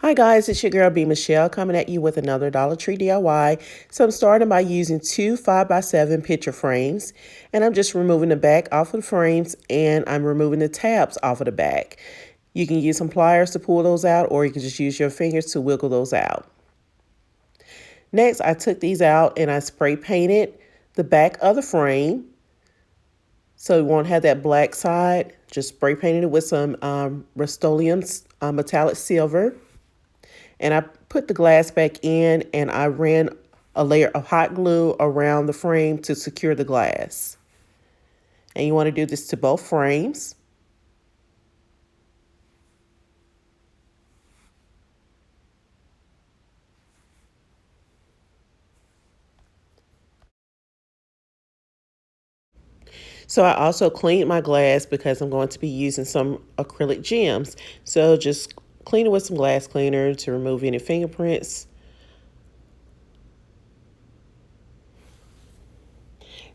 Hi guys, it's your girl B Michelle coming at you with another Dollar Tree DIY. So I'm starting by using two 5x7 picture frames, and I'm just removing the back off of the frames and I'm removing the tabs off of the back. You can use some pliers to pull those out, or you can just use your fingers to wiggle those out. Next, I took these out and I spray painted the back of the frame so it won't have that black side. Just spray painted it with some Rustoleum metallic silver. And I put the glass back in and I ran a layer of hot glue around the frame to secure the glass. And you want to do this to both frames. So I also cleaned my glass because I'm going to be using some acrylic gems. So just clean it with some glass cleaner to remove any fingerprints.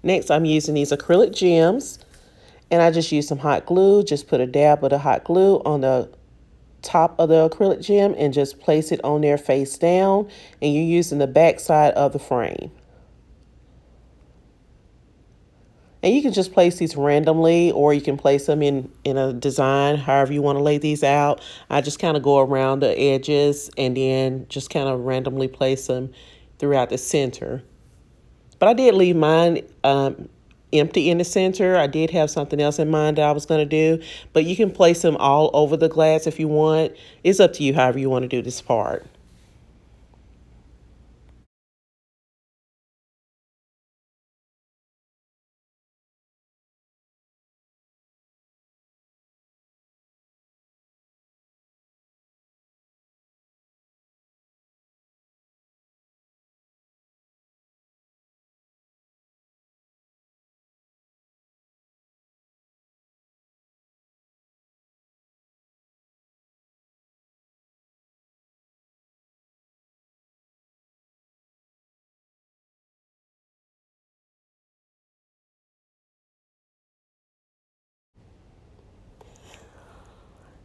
Next, I'm using these acrylic gems, and I just use some hot glue. Just put a dab of the hot glue on the top of the acrylic gem and just place it on there face down, and you're using the back side of the frame. And you can just place these randomly, or you can place them in a design, however you want to lay these out. I just kind of go around the edges and then just kind of randomly place them throughout the center. But I did leave mine empty in the center. I did have something else in mind that I was going to do, but you can place them all over the glass if you want. It's up to you however you want to do this part.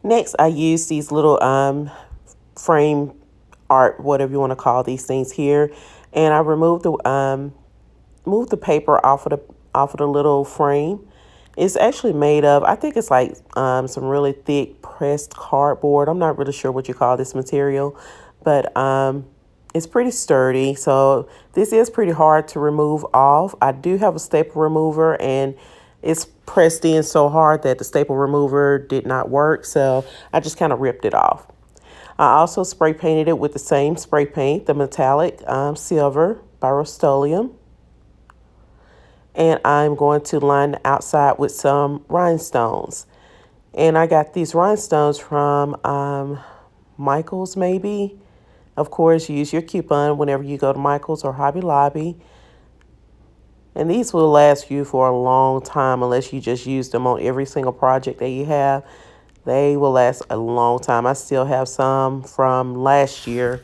Next, I use these little frame art, whatever you want to call these things here, and I removed the move the paper off of the little frame. It's actually made of, I think it's like some really thick pressed cardboard. I'm not really sure what you call this material, but it's pretty sturdy. So this is pretty hard to remove off. I do have a staple remover, and it's pressed in so hard that the staple remover did not work. So I just kind of ripped it off. I also spray painted it with the same spray paint, the metallic silver by Rustoleum. And I'm going to line the outside with some rhinestones. And I got these rhinestones from Michael's, maybe. Of course, use your coupon whenever you go to Michael's or Hobby Lobby. And these will last you for a long time unless you just use them on every single project that you have. They will last a long time. I still have some from last year,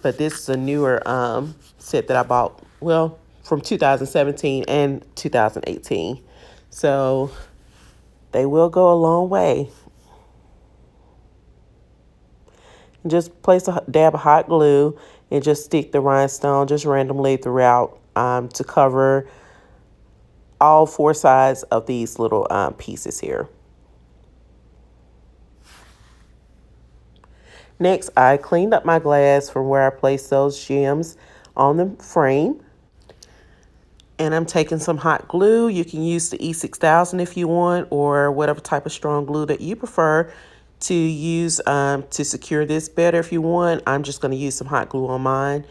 but this is a newer set that I bought, well, from 2017 and 2018. So they will go a long way. And just place a dab of hot glue and just stick the rhinestone just randomly throughout to cover all four sides of these little pieces here. Next, I cleaned up my glass from where I placed those gems on the frame. And I'm taking some hot glue. You can use the E6000 if you want, or whatever type of strong glue that you prefer to use to secure this better if you want. I'm just going to use some hot glue on mine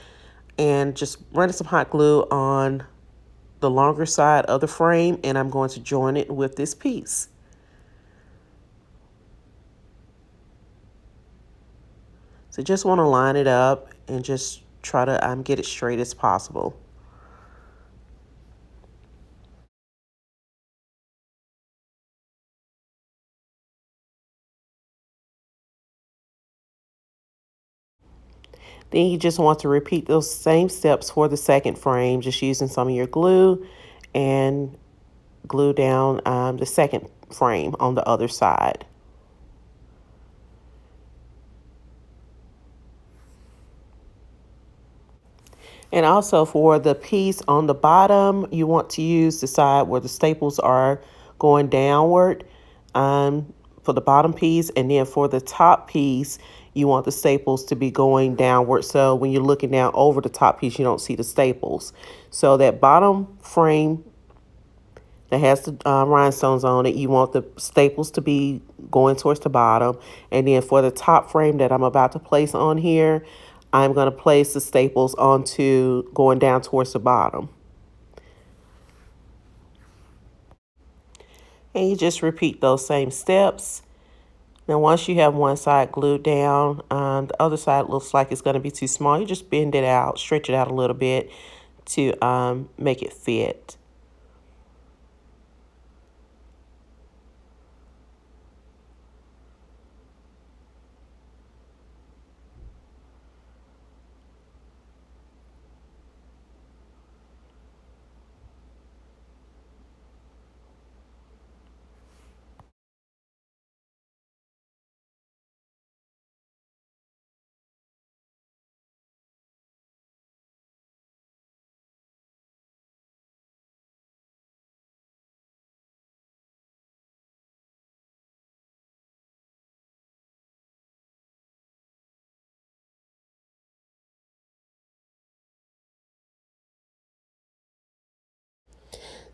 and just running some hot glue on the longer side of the frame, and I'm going to join it with this piece. So just want to line it up and just try to get it straight as possible. Then you just want to repeat those same steps for the second frame, just using some of your glue and glue down the second frame on the other side. And also for the piece on the bottom, you want to use the side where the staples are going downward for the bottom piece. And then for the top piece, you want the staples to be going downward. So when you're looking down over the top piece, you don't see the staples. So that bottom frame that has the rhinestones on it, you want the staples to be going towards the bottom. And then for the top frame that I'm about to place on here, I'm going to place the staples onto going down towards the bottom. And you just repeat those same steps. Now once you have one side glued down, the other side looks like it's going to be too small. You just bend it out, stretch it out a little bit to make it fit.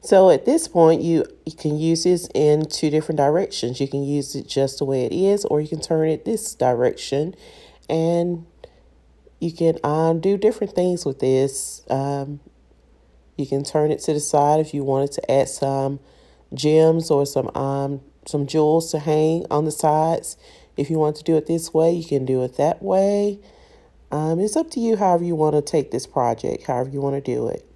So at this point, you can use this in two different directions. You can use it just the way it is, or you can turn it this direction, and you can do different things with this. You can turn it to the side if you wanted to add some gems or some jewels to hang on the sides. If you want to do it this way, you can do it that way. It's up to you however you want to take this project, however you want to do it.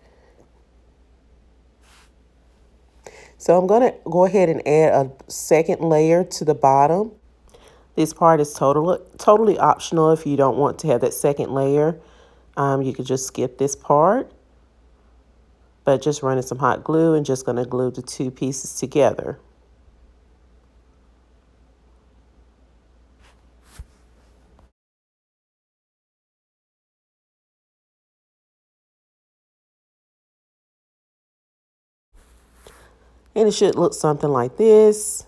So I'm going to go ahead and add a second layer to the bottom. This part is totally optional if you don't want to have that second layer. You could just skip this part. But just running some hot glue and just going to glue the two pieces together. And it should look something like this.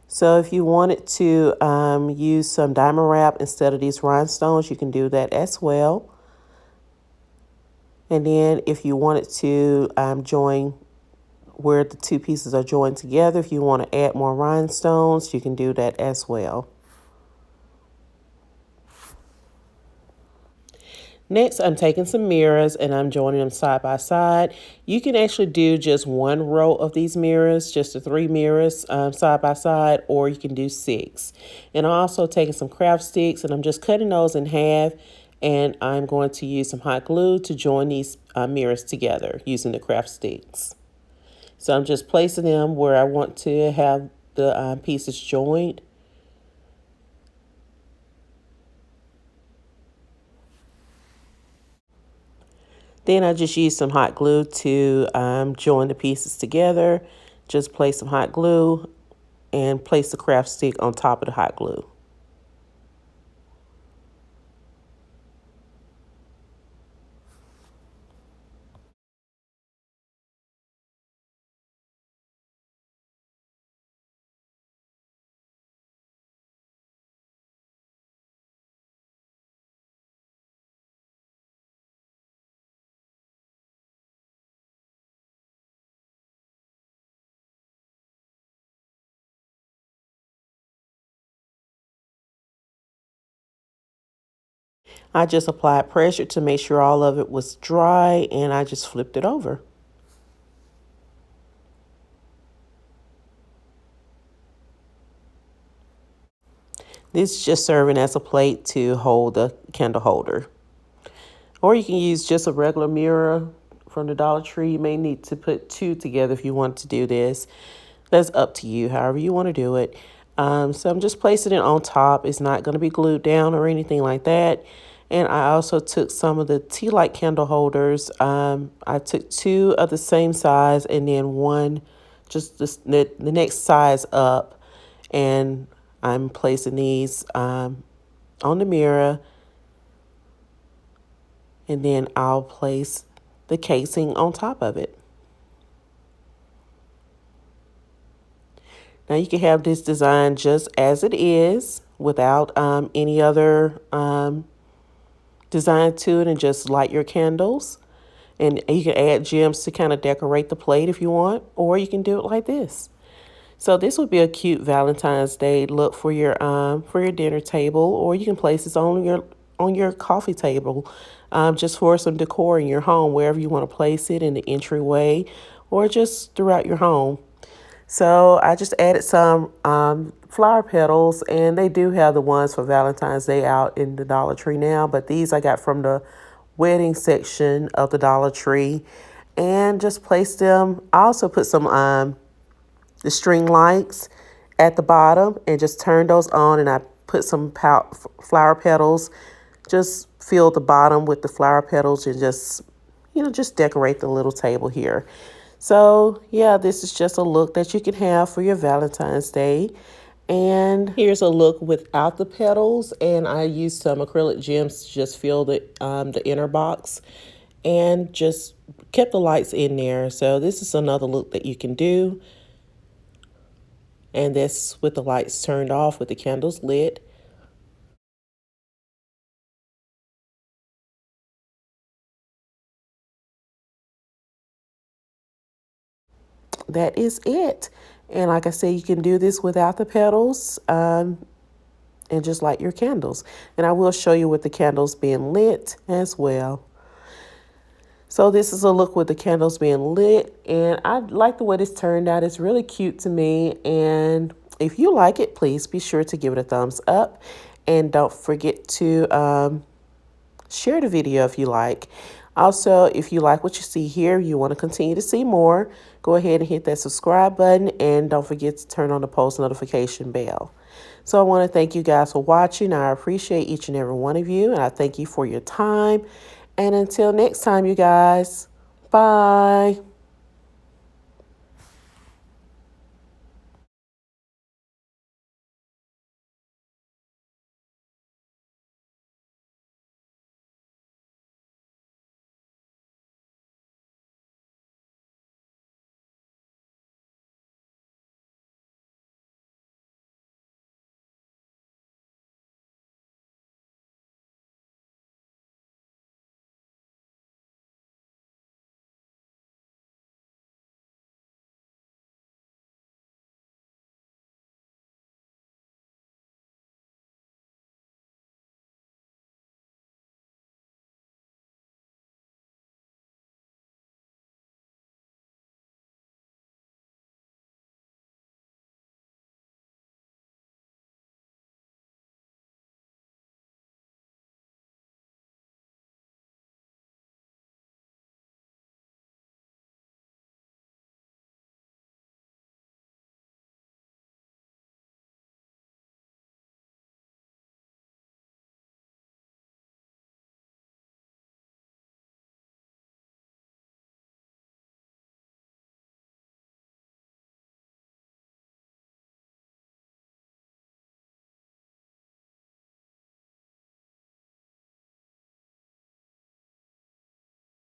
So if you wanted to use some diamond wrap instead of these rhinestones, you can do that as well. And then if you wanted to join where the two pieces are joined together, if you want to add more rhinestones, you can do that as well. Next, I'm taking some mirrors and I'm joining them side by side. You can actually do just one row of these mirrors, just the 3 mirrors side by side, or you can do 6. And I'm also taking some craft sticks and I'm just cutting those in half, and I'm going to use some hot glue to join these mirrors together using the craft sticks. So I'm just placing them where I want to have the pieces joined. Then I just use some hot glue to join the pieces together. Just place some hot glue and place the craft stick on top of the hot glue. I just applied pressure to make sure all of it was dry, and I just flipped it over. This is just serving as a plate to hold the candle holder. Or you can use just a regular mirror from the Dollar Tree. You may need to put 2 together if you want to do this. That's up to you, however you want to do it. So I'm just placing it on top. It's not going to be glued down or anything like that. And I also took some of the tea light candle holders. I took 2 of the same size and then one just the next size up. And I'm placing these on the mirror. And then I'll place the casing on top of it. Now you can have this design just as it is without any other design to it, and just light your candles. And you can add gems to kind of decorate the plate if you want, or you can do it like this. So this would be a cute Valentine's Day look for your dinner table, or you can place this on your coffee table, just for some decor in your home, wherever you want to place it, in the entryway, or just throughout your home. So I just added some flower petals, and they do have the ones for Valentine's Day out in the Dollar Tree now, but these I got from the wedding section of the Dollar Tree, and just placed them. I also put some the string lights at the bottom and just turned those on, and I put some flower petals, just fill the bottom with the flower petals, and just decorate the little table here. So yeah, this is just a look that you can have for your Valentine's Day. And here's a look without the petals, and I used some acrylic gems to just fill the inner box, and just kept the lights in there. So this is another look that you can do. And this with the lights turned off, with the candles lit. That is it. And like I said, you can do this without the petals, and just light your candles. And I will show you with the candles being lit as well. So this is a look with the candles being lit, and I like the way this turned out. It's really cute to me, and if you like it, please be sure to give it a thumbs up, and don't forget to share the video if you like. Also, if you like what you see here, you want to continue to see more, go ahead and hit that subscribe button, and don't forget to turn on the post notification bell. So I want to thank you guys for watching. I appreciate each and every one of you, and I thank you for your time. And until next time, you guys, bye.